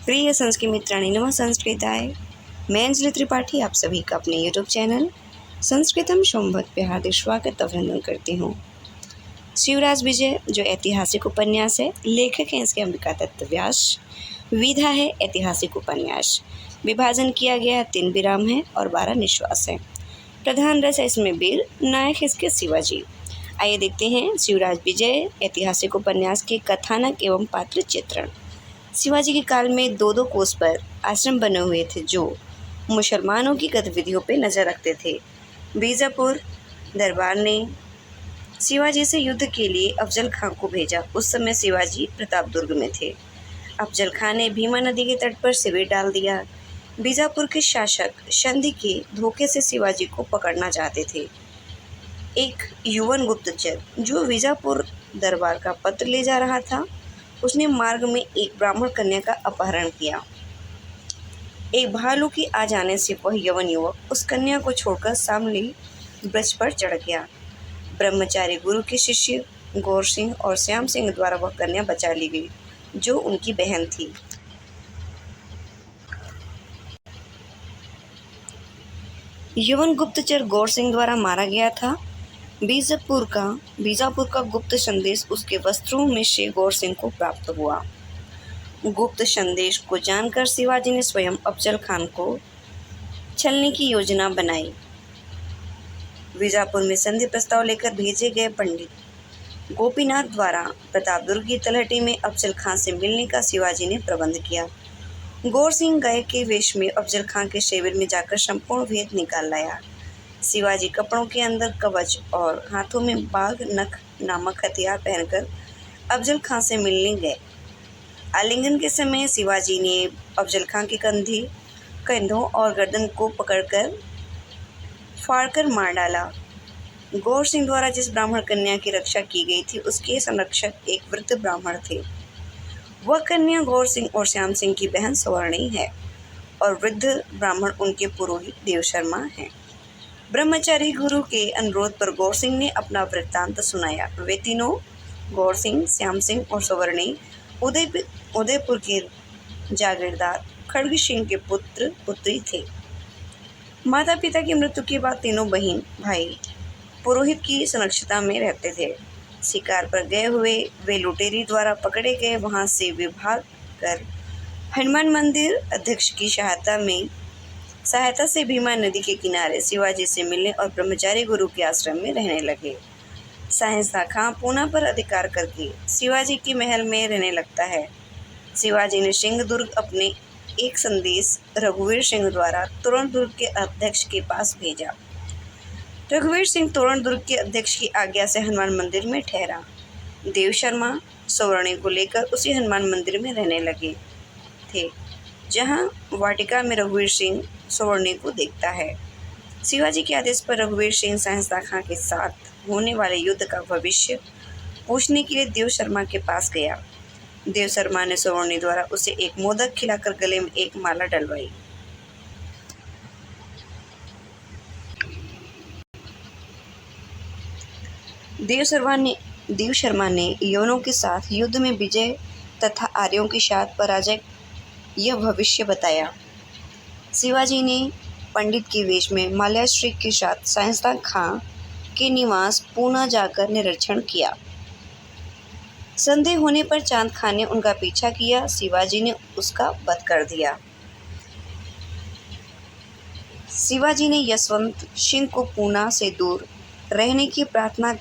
प्रिय संस्कृत मित्राणी नमः संस्कृताय। मैं अंजलि त्रिपाठी आप सभी का अपने यूट्यूब चैनल संस्कृतम संवत पे हार्दिक स्वागत अभिनंदन करती हूँ। शिवराज विजय जो ऐतिहासिक उपन्यास है, लेखक हैं इसके अंबिका दत्त व्यास। विधा है ऐतिहासिक उपन्यास। विभाजन किया गया 3 विराम है और 12 निश्वास है। प्रधान रस है इसमें वीर, नायक इसके शिवाजी। आइए देखते हैं शिवराज विजय ऐतिहासिक उपन्यास के कथानक एवं पात्र चित्रण। शिवाजी के काल में 2-2 कोस पर आश्रम बने हुए थे जो मुसलमानों की गतिविधियों पर नज़र रखते थे। बीजापुर दरबार ने शिवाजी से युद्ध के लिए अफजल खां को भेजा। उस समय शिवाजी प्रतापदुर्ग में थे। अफजल खां ने भीमा नदी के तट पर शिविर डाल दिया। बीजापुर के शासक संधि के धोखे से शिवाजी को पकड़ना चाहते थे। एक युवन गुप्तचर जो बीजापुर दरबार का पत्र ले जा रहा था, उसने मार्ग में एक ब्राह्मण कन्या का अपहरण किया। एक भालू के आ जाने से वह यवन युवक उस कन्या को छोड़कर सामने वृक्ष पर चढ़ गया। ब्रह्मचारी गुरु के शिष्य गौर सिंह और श्याम सिंह द्वारा वह कन्या बचा ली गई जो उनकी बहन थी। यवन गुप्तचर गौर सिंह द्वारा मारा गया था। बीजापुर का गुप्त संदेश उसके वस्त्रों में से गौर सिंह को प्राप्त हुआ। गुप्त संदेश को जानकर शिवाजी ने स्वयं अफजल खान को छलने की योजना बनाई। बीजापुर में संधि प्रस्ताव लेकर भेजे गए पंडित गोपीनाथ द्वारा प्रतापदुर्ग की तलहटी में अफजल खान से मिलने का शिवाजी ने प्रबंध किया। गौर सिंह गाय के वेश में अफजल खान के शिविर में जाकर संपूर्ण भेद निकाल लाया। शिवाजी कपड़ों के अंदर कवच और हाथों में बाघ नख नामक हथियार पहनकर अफजल खान से मिलने गए। आलिंगन के समय शिवाजी ने अफजल खान के कंधों और गर्दन को पकड़कर फाड़कर मार डाला। गौर सिंह द्वारा जिस ब्राह्मण कन्या की रक्षा की गई थी, उसके संरक्षक एक वृद्ध ब्राह्मण थे। वह कन्या गौर सिंह और श्याम सिंह की बहन सवर्णी है और वृद्ध ब्राह्मण उनके पुरोहित देव शर्मा हैं। ब्रह्मचारी गुरु के अनुरोध पर गौर सिंह ने अपना वृत्तांत सुनाया। वे तीनों गौर सिंह, श्याम सिंह और सवर्णी उदयपुर के जागीरदार खड़ग सिंह के पुत्र पुत्री थे। माता पिता की मृत्यु के बाद तीनों बहन भाई पुरोहित की संरक्षता में रहते थे। शिकार पर गए हुए वे लुटेरी द्वारा पकड़े गए। वहां से वे भाग कर हनुमान मंदिर अध्यक्ष की सहायता से भीमा नदी के किनारे शिवाजी से मिलने और ब्रह्मचारी गुरु के आश्रम में रहने लगे। साहिंसा खां पूना पर अधिकार करके शिवाजी के महल में रहने लगता है। शिवाजी ने सिंहदुर्ग अपने एक संदेश रघुवीर सिंह द्वारा तोरण दुर्ग के अध्यक्ष के पास भेजा। रघुवीर सिंह तोरण दुर्ग के अध्यक्ष की आज्ञा से हनुमान मंदिर में ठहरा। देव शर्मा सवर्णी को लेकर उसी हनुमान मंदिर में रहने लगे थे, जहां वाटिका में रघुवीर सिंह सवर्णी को देखता है। शिवाजी के आदेश पर रघुवीर सिंह साहिंसा खां के साथ होने वाले युद्ध का भविष्य पूछने के लिए देव शर्मा के पास गया। देव शर्मा ने सवर्णी द्वारा उसे एक मोदक खिलाकर गले में एक माला डलवाई। देव शर्मा ने यवनों के साथ युद्ध में विजय तथा आर्यों की शांत पराजय यह भविष्य बताया। शिवाजी ने पंडित के वेश में माल्याश्री के साथ साहिंसा खां के निवास पूना जाकर निरीक्षण किया। संदेह होने पर चांद खां ने उनका पीछा किया। शिवाजी ने उसका वध कर दिया। शिवाजी ने यशवंत सिंह को पूना से दूर रहने की प्रार्थना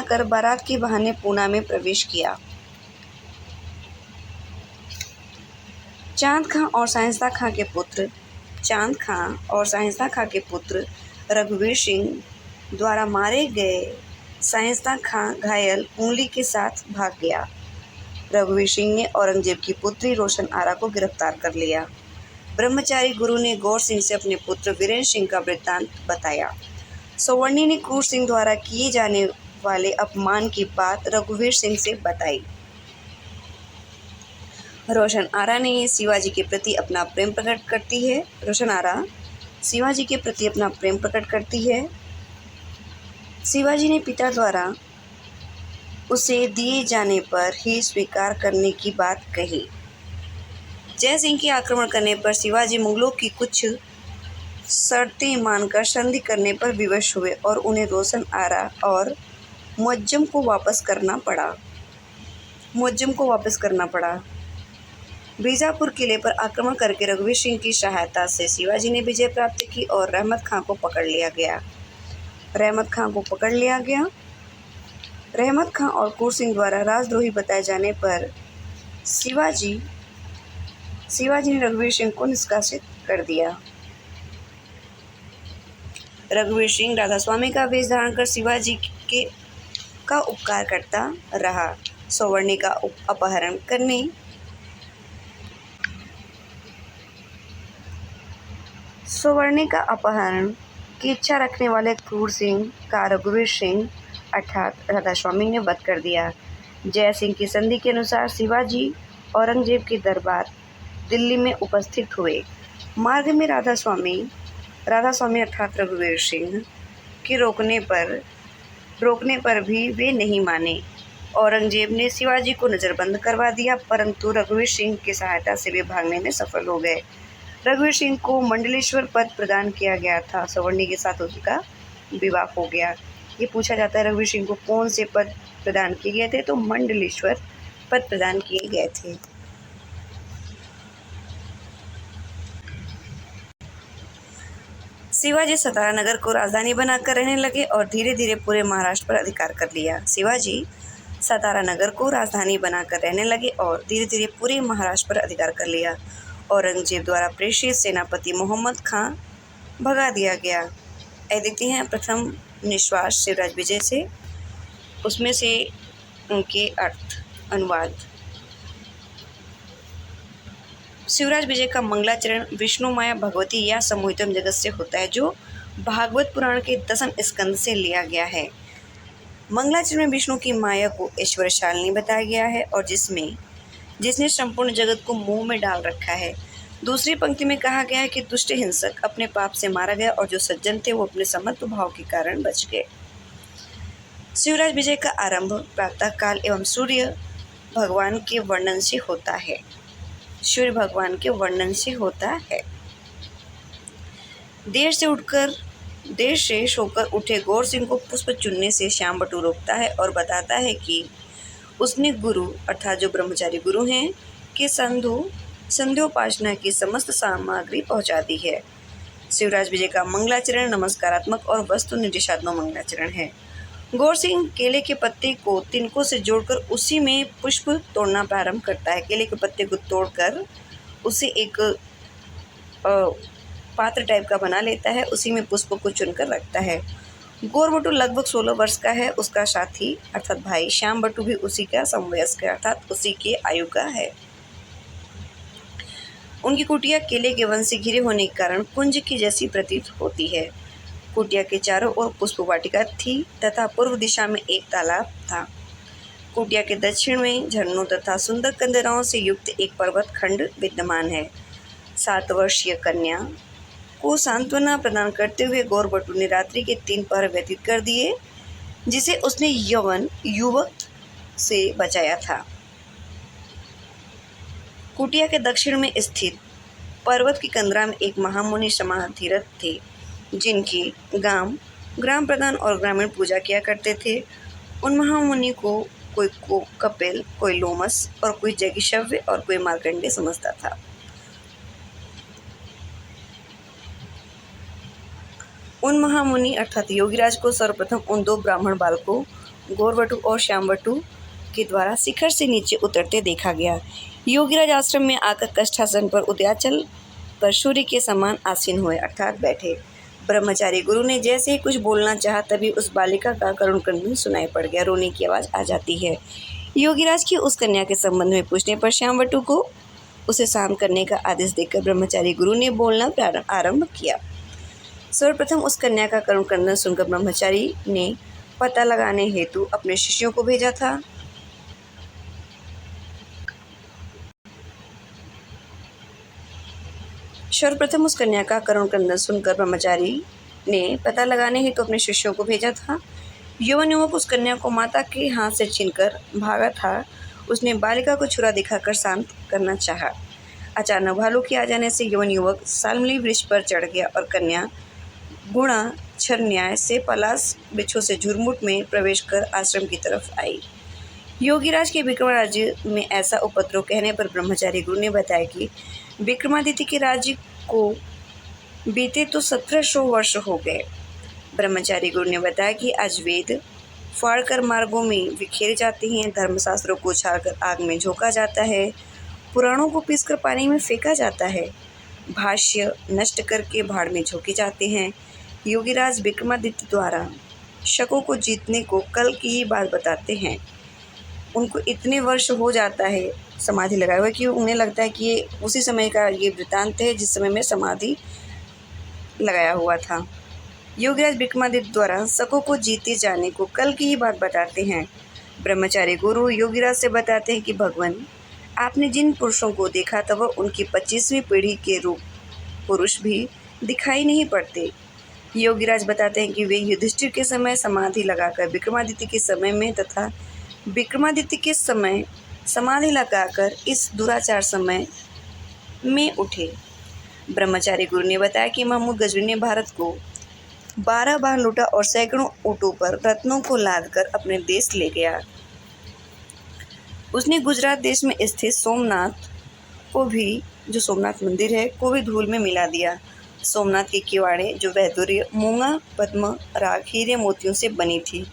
कर बारात के बहाने पूना में प्रवेश किया। चांद खां और साहिंसा खां के पुत्र रघुवीर सिंह द्वारा मारे गए। साहिंसा खां घायल उंगली के साथ भाग गया। रघुवीर सिंह ने औरंगजेब की पुत्री रोशन आरा को गिरफ्तार कर लिया। ब्रह्मचारी गुरु ने गौर सिंह से अपने पुत्र वीरेंद्र सिंह का वृत्तांत बताया। सवर्णी ने क्रूर सिंह द्वारा किए जाने वाले अपमान की बात रघुवीर सिंह से बताई। रोशन आरा ने शिवाजी के प्रति अपना प्रेम प्रकट करती है। शिवाजी ने पिता द्वारा उसे दिए जाने पर ही स्वीकार करने की बात कही। जयसिंह के आक्रमण करने पर शिवाजी मुगलों की कुछ शर्तें मानकर संधि करने पर विवश हुए और उन्हें रोशन आरा और मुअज्जम को वापस करना पड़ा। बीजापुर किले पर आक्रमण करके रघुवीर सिंह की सहायता से शिवाजी ने विजय प्राप्त की और रहमत खां को पकड़ लिया गया। रहमत खां और कूर सिंह द्वारा राजद्रोही बताए जाने पर शिवाजी ने रघुवीर सिंह को निष्कासित कर दिया। रघुवीर सिंह राधास्वामी का वेश धारण कर शिवाजी का उपकार करता रहा। सौवर्णी का अपहरण की इच्छा रखने वाले क्रूर सिंह का रघुवीर सिंह अर्थात राधास्वामी ने वध कर दिया। जय सिंह की संधि के अनुसार शिवाजी औरंगजेब के दरबार दिल्ली में उपस्थित हुए। मार्ग में राधास्वामी अर्थात रघुवीर सिंह के रोकने पर भी वे नहीं माने। औरंगजेब ने शिवाजी को नज़रबंद करवा दिया, परंतु रघुवीर सिंह की सहायता से वे भागने में सफल हो गए। रघुवीर सिंह को मंडलेश्वर पद प्रदान किया गया था। सवर्णी के साथ उसका विवाह हो गया। ये पूछा जाता है रघुवीर सिंह को कौन से पद प्रदान किए गए थे, तो मंडलेश्वर पद प्रदान किए गए थे। शिवाजी सतारा नगर को राजधानी बनाकर रहने लगे और धीरे धीरे पूरे महाराष्ट्र पर अधिकार कर लिया। औरंगजेब द्वारा प्रेषित सेनापति मोहम्मद खां भगा दिया गया। ये देखते हैं प्रथम निश्वास शिवराज विजय से, उसमें से उनके अनुवाद। शिवराज विजय का मंगलाचरण विष्णु माया भगवती या समूहितम जगत से होता है, जो भागवत पुराण के 10वें स्कंद से लिया गया है। मंगलाचरण में विष्णु की माया को ऐश्वर्यशालिनी बताया गया है और जिसने संपूर्ण जगत को मुंह में डाल रखा है। दूसरी पंक्ति में कहा गया है कि दुष्ट हिंसक अपने पाप से मारा गया और जो सज्जन थे वो अपने समत्व भाव के कारण बच गए। शिवराज विजय का आरंभ प्रातः काल एवं सूर्य भगवान के वर्णन से होता है। देर से सोकर उठे गौर सिंह को पुष्प चुनने से श्याम बटू रोकता है और बताता है कि उसने गुरु अर्थात जो ब्रह्मचारी गुरु हैं के संध्योपासना की समस्त सामग्री पहुंचा दी है। शिवराज विजय का मंगलाचरण नमस्कारात्मक और वस्तु निर्देशात्मक मंगलाचरण है। गौर सिंह केले के पत्ते को तिनकों से जोड़कर उसी में पुष्प तोड़ना प्रारंभ करता है। केले के पत्ते को तोड़कर उसे एक पात्र टाइप का बना लेता है, उसी में पुष्प को चुनकर रखता है। गौर बटू लगभग 16 वर्ष का है। उसका साथी अर्थात भाई श्याम बटू भी उसी का समवयस्क अर्थात उसी के आयु का है। उनकी कुटिया केले के वन से घिरे होने के कारण कुंज की जैसी प्रतीत होती है। कुटिया के चारों ओर पुष्प वाटिका थी तथा पूर्व दिशा में एक तालाब था। कुटिया के दक्षिण में झरनों तथा सुंदर कंदराओं से युक्त एक पर्वत खंड विद्यमान है। 7 वर्षीय कन्या को सांत्वना प्रदान करते हुए गौर बटू ने रात्रि के 3 पहर व्यतीत कर दिए, जिसे उसने युवक से बचाया था। कुटिया के दक्षिण में स्थित पर्वत की कंदरा में एक महामुनि समाधिरत थे, जिनकी ग्राम प्रधान और ग्रामीण पूजा किया करते थे। उन महामुनि को कोई कपिल, कोई लोमस और कोई जगिशव्य और कोई मार्कंडेय समझता था। उन महामुनि अर्थात योगीराज को सर्वप्रथम उन 2 ब्राह्मण बालकों गौरवटू और श्यामवटू के द्वारा शिखर से नीचे उतरते देखा गया। योगीराज आश्रम में आकर कष्टासन पर उदयाचल पर सूर्य के समान आसीन हुए अर्थात बैठे। ब्रह्मचारी गुरु ने जैसे ही कुछ बोलना चाहा तभी उस बालिका का करुण क्रंदन सुनाई पड़ गया। रोने की आवाज़ आ जाती है। योगीराज की उस कन्या के संबंध में पूछने पर श्यामवटू को उसे शांत करने का आदेश देकर ब्रह्मचारी गुरु ने बोलना आरंभ किया। सर्वप्रथम उस कन्या का करुण क्रंदन सुनकर ब्रह्मचारी ने पता लगाने हेतु अपने शिष्यों को भेजा था। सर्वप्रथम उस कन्या का करुण क्रंदन सुनकर ब्रह्मचारी ने पता लगाने हेतु अपने शिष्यों को भेजा था। यौवन युवक उस कन्या को माता के हाथ से छीनकर भागा था। उसने बालिका को छुरा दिखाकर शांत करना चाहा। अचानक भालू के आ जाने से यवन युवक सालमली वृक्ष पर चढ़ गया और कन्या गुणाक्षर से पलाश वृक्षों से झुरमुट में प्रवेश कर आश्रम की तरफ आई। योगीराज के विक्रमादित्य में ऐसा उपद्रव कहने पर ब्रह्मचारी गुरु ने बताया कि विक्रमादित्य के राज्य को बीते तो 1700 वर्ष हो गए। ब्रह्मचारी गुरु ने बताया कि आज वेद फाड़कर मार्गों में बिखेरे जाते हैं, धर्मशास्त्रों को उछालकर आग में झोंका जाता है, पुराणों को पीसकर पानी में फेंका जाता है, भाष्य नष्ट करके भाड़ में झोंके जाते हैं। योगीराज विक्रमादित्य द्वारा शकों को जीतने को कल की ही बात बताते हैं। उनको इतने वर्ष हो जाता है समाधि लगाए हुए कि उन्हें लगता है कि ये उसी समय का ये वृत्तांत है जिस समय में समाधि लगाया हुआ था। योगीराज विक्रमादित्य द्वारा शकों को जीते जाने को कल की ही बात बताते हैं। ब्रह्मचारी गुरु योगीराज से बताते हैं कि भगवान, आपने जिन पुरुषों को देखा था वह उनकी 25वीं पीढ़ी के रूप पुरुष भी दिखाई नहीं पड़ते। योगीराज बताते हैं कि वे युधिष्ठिर के समय समाधि लगाकर विक्रमादित्य के समय में तथा विक्रमादित्य के समय समाधि लगाकर इस दुराचार समय में उठे। ब्रह्मचारी गुरु ने बताया कि महमूद गजनी ने भारत को 12 बार लूटा और सैकड़ों ऊँटों पर रत्नों को लादकर अपने देश ले गया। उसने गुजरात देश में स्थित सोमनाथ को भी, जो सोमनाथ मंदिर है, को भी धूल में मिला दिया। सोमनाथ के किवाड़े, जो वैदुर्य, मूंगा, पद्म, राग, हीरे मोतियों से बनी थी।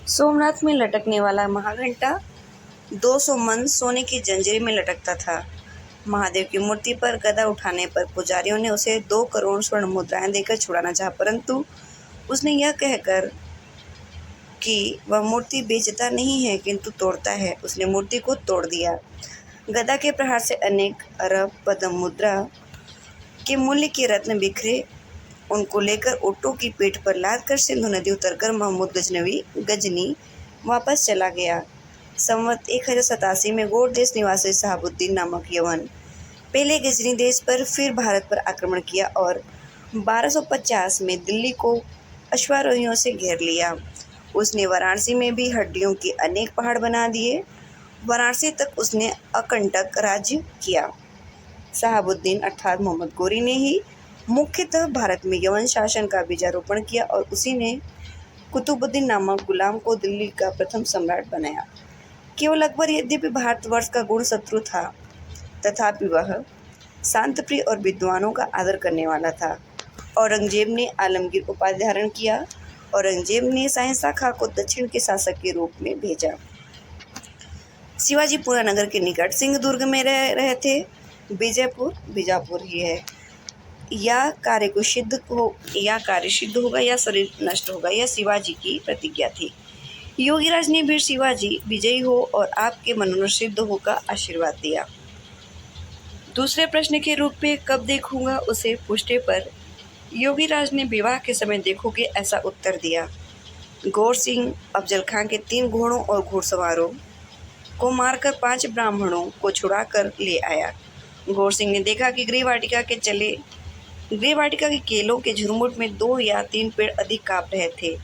सोमनाथ में लटकने वाला महाघंटा 200 मन सोने की जंजीर में लटकता था। महादेव की मूर्ति पर गदा उठाने पर पुजारियों ने उसे 2 करोड़ स्वर्ण मुद्राएं देकर छुड़ाना चाहा, परंतु उसने यह कहकर कि वह मूर्ति बेचता नहीं है किंतु तोड़ता है, उसने मूर्ति को तोड़ दिया। गदा के प्रहार से अनेक अरब पद्म मुद्रा के मूल्य के रत्न बिखरे। उनको लेकर ऊँटों की पीठ पर लादकर सिंधु नदी उतरकर महमूद गजनी वापस चला गया। संवत 1087 में गौड़ देश निवासी शहाबुद्दीन नामक यवन पहले गजनी देश पर फिर भारत पर आक्रमण किया और 1250 में दिल्ली को अश्वारोहियों से घेर लिया। उसने वाराणसी में भी हड्डियों के अनेक पहाड़ बना दिए। वाराणसी तक उसने अकंटक राज्य किया। शहाबुद्दीन अर्थात मोहम्मद गोरी ने ही मुख्यतः भारत में यवन शासन का बीजारोपण किया और उसी ने कुतुबुद्दीन नामक गुलाम को दिल्ली का प्रथम सम्राट बनाया। केवल अकबर यद्यपि भारतवर्ष का गुण शत्रु था, तथापि वह शांतप्रिय और विद्वानों का आदर करने वाला था। औरंगजेब ने आलमगीर उपाधि धारण किया। औरंगजेब ने शाहजहां खां को दक्षिण के शासक के रूप में भेजा। शिवाजी पूरा नगर के निकट सिंहदुर्ग में रह रहे थे। बीजापुर ही है। या कार्य सिद्ध होगा या शरीर नष्ट होगा, यह शिवाजी की प्रतिज्ञा थी। योगीराज ने वीर शिवाजी विजयी हो और आपके मनोरथ सिद्ध हो का आशीर्वाद दिया। दूसरे प्रश्न के रूप में कब देखूंगा उसे पूछने पर योगीराज ने विवाह के समय देखोगे ऐसा उत्तर दिया। गौर सिंह अफजल खां के 3 घोड़ों और घुड़सवारों को मारकर 5 ब्राह्मणों को छुड़ाकर ले आया। गौर सिंह ने देखा कि गृहवाटिका के केलों के झुरमुट में 2 या 3 पेड़ अधिक काँप रहे थे।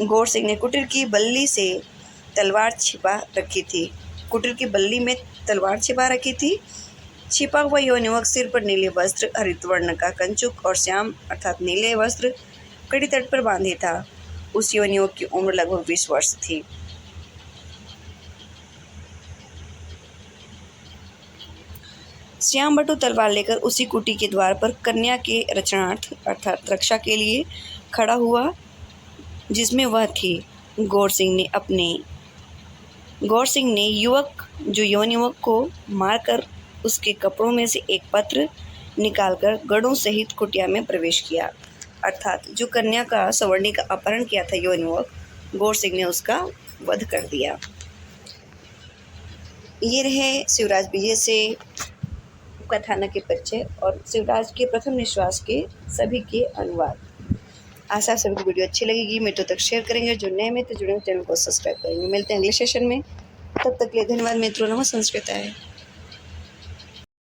गौर सिंह ने कुटीर की बल्ली से तलवार छिपा रखी थी। कुटीर की बल्ली में तलवार छिपा रखी थी। छिपा हुआ यौन युवक सिर पर नीले वस्त्र, हरित वर्ण का कंचुक और श्याम अर्थात नीले वस्त्र कड़ी तट पर बांधे था। उस यौन युवक की उम्र लगभग 20 वर्ष थी। श्याम बटु तलवार लेकर उसी कुटी के द्वार पर कन्या के रक्षणार्थ अर्थात रक्षा के लिए खड़ा हुआ जिसमें वह थी। गौर सिंह ने यौन युवक को मारकर उसके कपड़ों में से एक पत्र निकालकर गढ़ों सहित कुटिया में प्रवेश किया। अर्थात जो कन्या का सवर्णी का अपहरण किया था यौन युवक, गौर सिंह ने उसका वध कर दिया। ये रहे शिवराज विजय से कथानक के परिचय और शिवराज के प्रथम निश्वास के सभी के अनुवाद। आशा सभी को वीडियो अच्छी लगेगी। मित्रों तक शेयर करेंगे। जो नए मित्र जुड़े चैनल को सब्सक्राइब करेंगे। मिलते हैं अगले सेशन में। तब तक के लिए धन्यवाद मित्रों। नमः संस्कृताय।